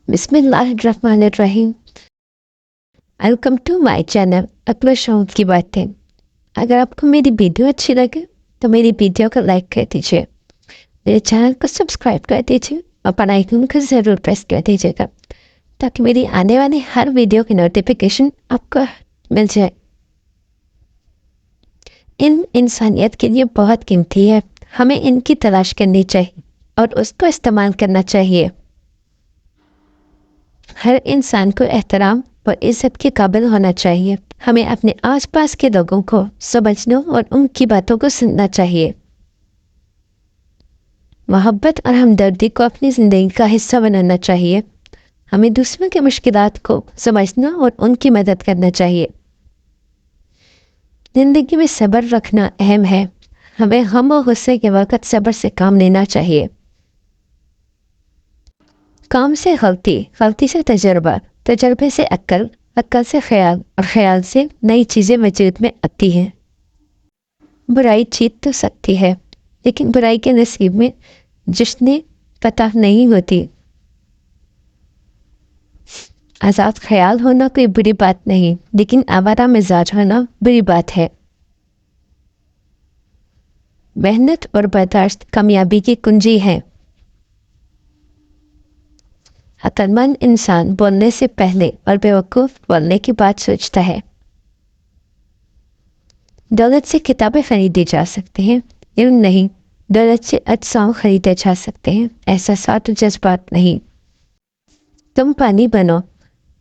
बिस्मिल्लाहिर्रहमानिर्रहीम। Welcome to my channel Akbar शौक की बातें। अगर आपको मेरी वीडियो अच्छी लगे तो मेरी वीडियो को लाइक कर दीजिए, मेरे चैनल को सब्सक्राइब कर दीजिए और बेल आइकन को ज़रूर प्रेस कर दीजिएगा ताकि मेरी आने वाली हर वीडियो की नोटिफिकेशन आपको मिल जाए। इन इंसानियत के लिए बहुत कीमती है, हमें इनकी तलाश करनी चाहिए और उसको इस्तेमाल करना चाहिए। हर इंसान को एहतराम और इज्जत के काबिल होना चाहिए। हमें अपने आसपास के लोगों को समझना और उनकी बातों को सुनना चाहिए। मोहब्बत और हमदर्दी को अपनी ज़िंदगी का हिस्सा बनाना चाहिए। हमें दूसरों की मुश्किलात को समझना और उनकी मदद करना चाहिए। ज़िंदगी में सब्र रखना अहम है। हमें गम और गुस्से के वक़्त सब्र से काम लेना चाहिए। काम से गलती, गलती से तजर्बा, तजर्बे से अक्ल, अक्ल से ख्याल और ख्याल से नई चीज़ें वजूद में आती हैं। बुराई जीत तो सकती है, लेकिन बुराई के नसीब में जिसने पता नहीं होती। आज़ाद ख्याल होना कोई बुरी बात नहीं, लेकिन आवारा मिजाज होना बुरी बात है। मेहनत और बर्दाश्त कामयाबी की कुंजी है। अक्लमंद इंसान बोलने से पहले और बेवकूफ़ बोलने की बात सोचता है। दौलत से किताबें खरीदी जा सकती हैं, इल्म नहीं। दौलत से अज्साम खरीदे जा सकते हैं, एहसासात और जज्बात नहीं। तुम पानी बनो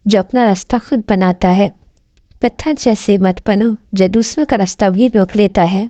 जो अपना रास्ता खुद बनाता है। पत्थर जैसे मत बनो जो दूसरों का रास्ता भी रोक लेता है।